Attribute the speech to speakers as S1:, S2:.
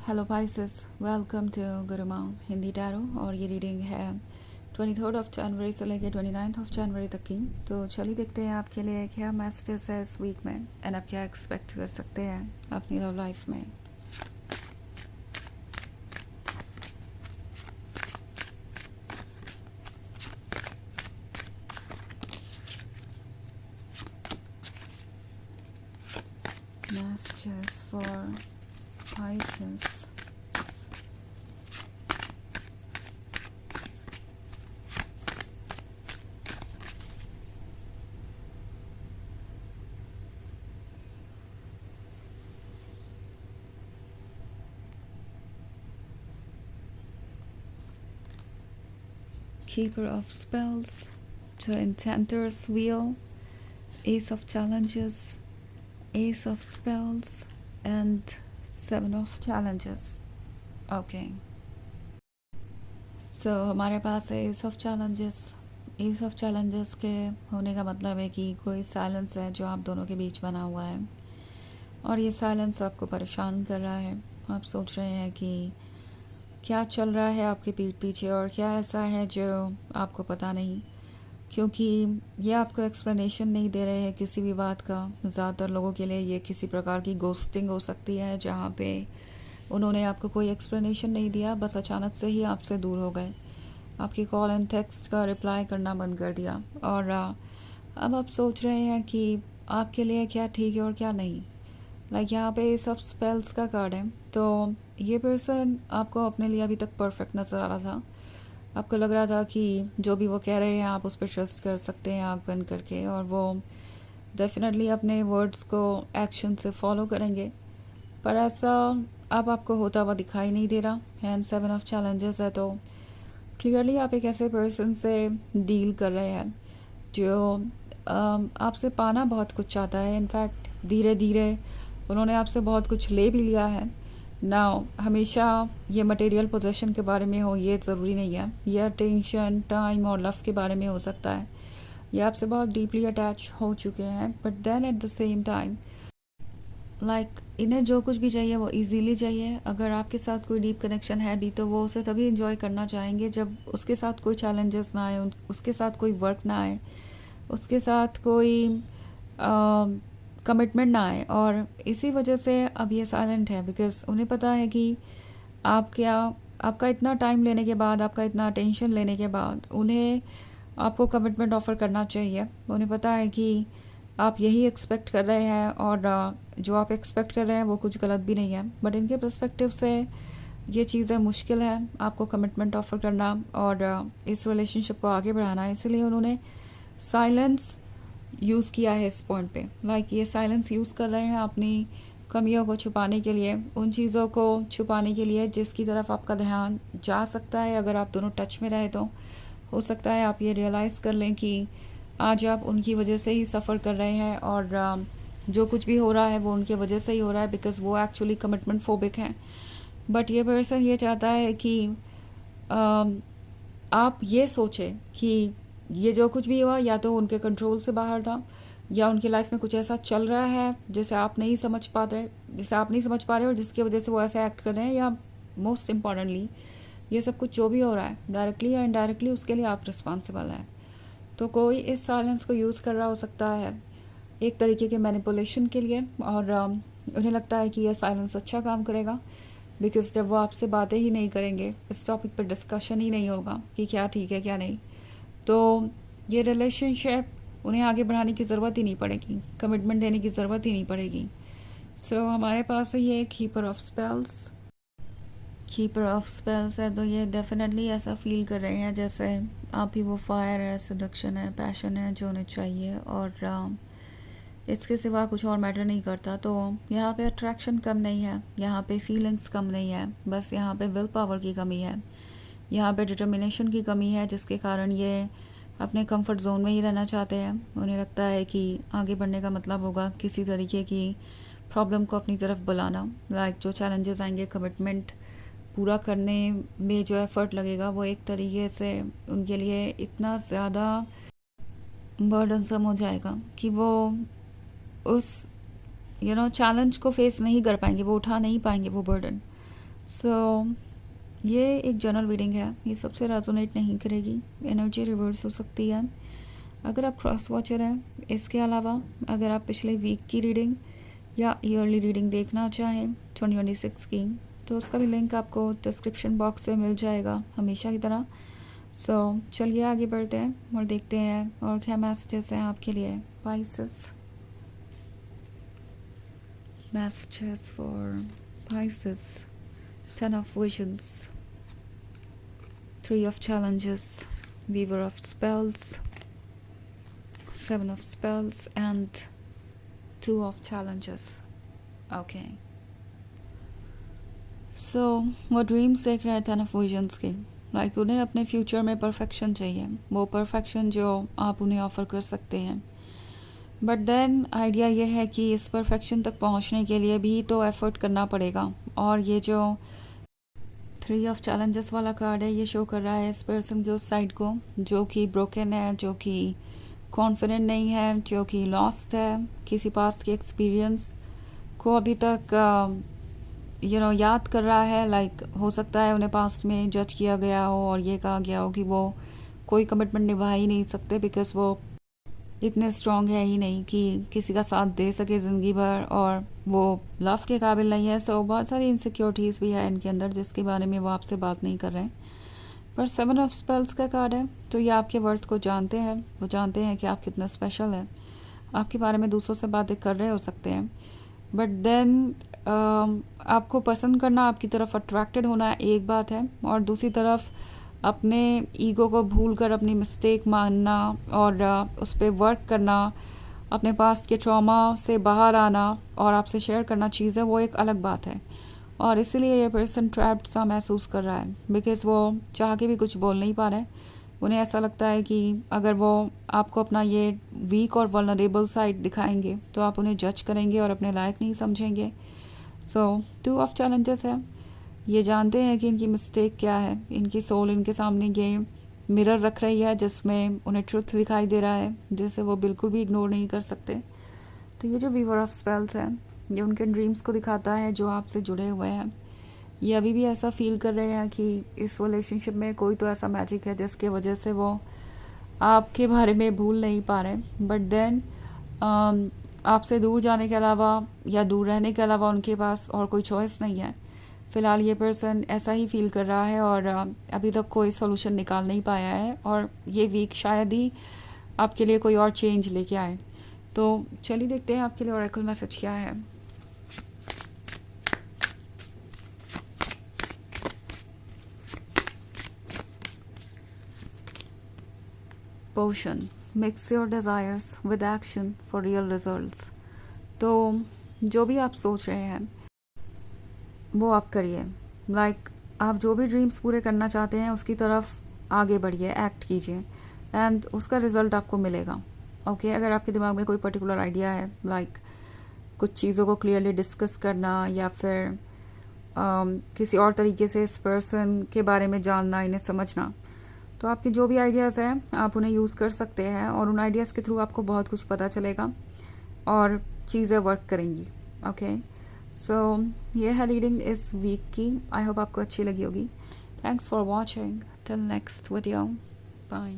S1: Hello Pisces, welcome to Guruma Hindi tarot. और ये reading है 23 जनवरी से लेकर 29 जनवरी तक की। तो चलिए देखते हैं आपके लिए क्या मैसेजेस है इस वीक में एंड आप क्या एक्सपेक्ट कर सकते हैं अपनी लव लाइफ में। Messages for Pisces. Keeper of Spells, the Enchanter's Wheel, Ace of Challenges, Ace of Spells, and Seven of Challenges. Okay. So हमारे पास है S of challenges. S of challenges के होने का मतलब है कि कोई साइलेंस है जो आप दोनों के बीच बना हुआ है और ये साइलेंस आपको परेशान कर रहा है। आप सोच रहे हैं कि क्या चल रहा है आपके पीठ पीछे और क्या ऐसा है जो आपको पता नहीं, क्योंकि ये आपको एक्सप्लेनेशन नहीं दे रहे हैं किसी भी बात का। ज़्यादातर लोगों के लिए ये किसी प्रकार की गोस्टिंग हो सकती है जहाँ पे उन्होंने आपको कोई एक्सप्लेनेशन नहीं दिया, बस अचानक से ही आपसे दूर हो गए, आपकी कॉल एंड टेक्स्ट का रिप्लाई करना बंद कर दिया और अब आप सोच रहे हैं कि आपके लिए क्या ठीक है और क्या नहीं। लाइक यहाँ पे सब स्पेल्स का कार्ड है, तो ये पर्सन आपको अपने लिए अभी तक परफेक्ट नज़र आ रहा था। आपको लग रहा था कि जो भी वो कह रहे हैं आप उस पर ट्रस्ट कर सकते हैं आँख बंद करके, और वो डेफिनेटली अपने वर्ड्स को एक्शन से फॉलो करेंगे, पर ऐसा अब आपको होता हुआ दिखाई नहीं दे रहा। हैंड सेवन ऑफ चैलेंजेस है, तो क्लियरली आप एक ऐसे पर्सन से डील कर रहे हैं जो आपसे पाना बहुत कुछ चाहता है। इनफैक्ट धीरे धीरे उन्होंने आपसे बहुत कुछ ले भी लिया है ना। हमेशा ये मटेरियल पोजेशन के बारे में हो ये ज़रूरी नहीं है, ये अटेंशन, टाइम और लव के बारे में हो सकता है। ये आपसे बहुत डीपली अटैच हो चुके हैं, but then at the same time like इन्हें जो कुछ भी चाहिए वो इजीली चाहिए। अगर आपके साथ कोई डीप कनेक्शन है भी तो वो उसे तभी इंजॉय करना चाहेंगे जब उसके साथ कोई चैलेंजेस ना आए, उसके साथ कोई वर्क ना आए, उसके साथ कोई कमिटमेंट ना आए। और इसी वजह से अब ये साइलेंट है, बिकॉज उन्हें पता है कि आप क्या, आपका इतना टाइम लेने के बाद, आपका इतना अटेंशन लेने के बाद उन्हें आपको कमिटमेंट ऑफ़र करना चाहिए। उन्हें पता है कि आप यही एक्सपेक्ट कर रहे हैं और जो आप एक्सपेक्ट कर रहे हैं वो कुछ गलत भी नहीं है, बट इनके पर्सपेक्टिव से ये चीज़ें मुश्किल है आपको कमिटमेंट ऑफ़र करना और इस रिलेशनशिप को आगे बढ़ाना। इसलिए उन्होंने साइलेंस यूज़ किया है इस पॉइंट पे। लाइक ये साइलेंस यूज़ कर रहे हैं अपनी कमियों को छुपाने के लिए, उन चीज़ों को छुपाने के लिए जिसकी तरफ आपका ध्यान जा सकता है। अगर आप दोनों टच में रहे तो हो सकता है आप ये रियलाइज़ कर लें कि आज आप उनकी वजह से ही सफ़र कर रहे हैं और जो कुछ भी हो रहा है वो उनके वजह से ही हो रहा है, बिकॉज़ वो एक्चुअली कमिटमेंट फोबिक हैं। बट ये पर्सन ये चाहता है कि आप ये सोचें कि ये जो कुछ भी हुआ या तो उनके कंट्रोल से बाहर था, या उनकी लाइफ में कुछ ऐसा चल रहा है जिसे आप नहीं समझ पाते, जिसे आप नहीं समझ पा रहे और जिसकी वजह से वो ऐसे एक्ट कर रहे हैं, या मोस्ट इम्पॉर्टेंटली ये सब कुछ जो भी हो रहा है डायरेक्टली या इनडायरेक्टली उसके लिए आप रिस्पॉन्सिबल हैं। तो कोई इस साइलेंस को यूज़ कर रहा हो सकता है एक तरीके के मैनिपुलेशन के लिए, और उन्हें लगता है कि यह साइलेंस अच्छा काम करेगा, बिकॉज जब वो आपसे बातें ही नहीं करेंगे, इस टॉपिक पर डिस्कशन ही नहीं होगा कि क्या ठीक है क्या नहीं, तो ये रिलेशनशिप उन्हें आगे बढ़ाने की ज़रूरत ही नहीं पड़ेगी, कमिटमेंट देने की ज़रूरत ही नहीं पड़ेगी। सो हमारे पास है ये keeper of spells. Keeper of spells है तो ये डेफिनेटली ऐसा फील कर रहे हैं जैसे आप ही वो फायर है, सडक्शन है, पैशन है जो उन्हें चाहिए, और इसके सिवा कुछ और मैटर नहीं करता। तो यहाँ पे अट्रैक्शन कम नहीं है, यहाँ पे फीलिंग्स कम नहीं है, बस यहाँ पे विल पावर की कमी है, यहाँ पे डिटर्मिनेशन की कमी है, जिसके कारण ये अपने कंफर्ट जोन में ही रहना चाहते हैं। उन्हें लगता है कि आगे बढ़ने का मतलब होगा किसी तरीके की प्रॉब्लम को अपनी तरफ बुलाना। लाइक जो चैलेंजेस आएंगे, कमिटमेंट पूरा करने में जो एफ़र्ट लगेगा वो एक तरीके से उनके लिए इतना ज़्यादा बर्डनसम हो जाएगा कि वो उस चैलेंज को फेस नहीं कर पाएंगे, वो उठा नहीं पाएंगे वो बर्डन। सो ये एक जनरल रीडिंग है, ये सबसे रेजोनेट नहीं करेगी, एनर्जी रिवर्स हो सकती है अगर आप क्रॉस वॉचर हैं। इसके अलावा अगर आप पिछले वीक की रीडिंग या ईयरली रीडिंग देखना चाहें 2026 की, तो उसका भी लिंक आपको डिस्क्रिप्शन बॉक्स में मिल जाएगा हमेशा की तरह। सो चलिए आगे बढ़ते हैं और देखते हैं और क्या मैसेजेस हैं आपके लिए Pisces. Messages for Pisces, 10 of visions, 3 of challenges, weaver of spells, 7 of spells and 2 of challenges. Okay. So वो ड्रीम्स देख रहे हैं 10 of visions के, लाइक उन्हें अपने फ्यूचर में परफेक्शन चाहिए, वो परफेक्शन जो आप उन्हें ऑफ़र कर सकते हैं। बट देन आइडिया ये है कि इस परफेक्शन तक पहुंचने के लिए भी तो एफर्ट करना पड़ेगा। और ये जो 3 ऑफ चैलेंजेस वाला कार्ड है, ये शो कर रहा है इस पर्सन के उस साइड को जो कि ब्रोकन है, जो कि कॉन्फिडेंट नहीं है, जो कि लॉस्ट है, किसी पास्ट के एक्सपीरियंस को अभी तक याद कर रहा है। लाइक हो सकता है उन्हें पास्ट में जज किया गया हो और ये कहा गया हो कि वो कोई कमिटमेंट निभा ही नहीं सकते बिकॉज वो इतने स्ट्रॉन्ग है ही नहीं कि किसी का साथ दे सके ज़िंदगी भर, और वो लव के काबिल नहीं है। सो बहुत सारी इनसिक्योरिटीज़ भी है इनके अंदर जिसके बारे में वो आपसे बात नहीं कर रहे हैं। पर 7 ऑफ स्पेल्स का कार्ड है, तो ये आपके वर्थ को जानते हैं, वो जानते हैं कि आप कितना स्पेशल है, आपके बारे में दूसरों से बातें कर रहे हो सकते हैं। बट देन आपको पसंद करना, आपकी तरफ अट्रैक्टेड होना एक बात है, और दूसरी तरफ अपने ईगो को भूलकर अपनी मिस्टेक मानना और उस पर वर्क करना, अपने पास्ट के ट्रॉमा से बाहर आना और आपसे शेयर करना चीज़ें, वो एक अलग बात है। और इसीलिए ये पर्सन ट्रैप्ड सा महसूस कर रहा है बिकॉज़ वो चाह के भी कुछ बोल नहीं पा रहे। उन्हें ऐसा लगता है कि अगर वो आपको अपना ये वीक और वल्नरेबल साइड दिखाएंगे तो आप उन्हें जज करेंगे और अपने लायक नहीं समझेंगे। सो 2 ऑफ चैलेंजेस है, ये जानते हैं कि इनकी मिस्टेक क्या है, इनकी सोल इनके सामने ये मिरर रख रही है जिसमें उन्हें ट्रुथ दिखाई दे रहा है जिसे वो बिल्कुल भी इग्नोर नहीं कर सकते। तो ये जो वीवर ऑफ स्पेल्स है, ये उनके ड्रीम्स को दिखाता है जो आपसे जुड़े हुए हैं। ये अभी भी ऐसा फील कर रहे हैं कि इस रिलेशनशिप में कोई तो ऐसा मैजिक है जिसके वजह से वो आपके बारे में भूल नहीं पा रहे। बट देन आपसे दूर जाने के अलावा या दूर रहने के अलावा उनके पास और कोई चॉइस नहीं है। फ़िलहाल ये पर्सन ऐसा ही फील कर रहा है और अभी तक कोई सोल्यूशन निकाल नहीं पाया है, और ये वीक शायद ही आपके लिए कोई और चेंज लेके आए। तो चलिए देखते हैं आपके लिए ओरेकल मैसेज क्या है। Potion, mix your desires with action for real results. तो जो भी आप सोच रहे हैं वो आप करिए। लाइक आप जो भी ड्रीम्स पूरे करना चाहते हैं उसकी तरफ आगे बढ़िए, एक्ट कीजिए, एंड उसका रिज़ल्ट आपको मिलेगा। ओके अगर आपके दिमाग में कोई पर्टिकुलर आइडिया है, लाइक कुछ चीज़ों को क्लियरली डिस्कस करना या फिर किसी और तरीके से इस पर्सन के बारे में जानना, इन्हें समझना, तो आपके जो भी आइडियाज़ हैं आप उन्हें यूज़ कर सकते हैं और उन आइडियाज़ के थ्रू आपको बहुत कुछ पता चलेगा और चीज़ें वर्क करेंगी। ओके सो ये है रीडिंग इस वीक की। आई होप आपको अच्छी लगी होगी। Thanks for watching, till next video, bye.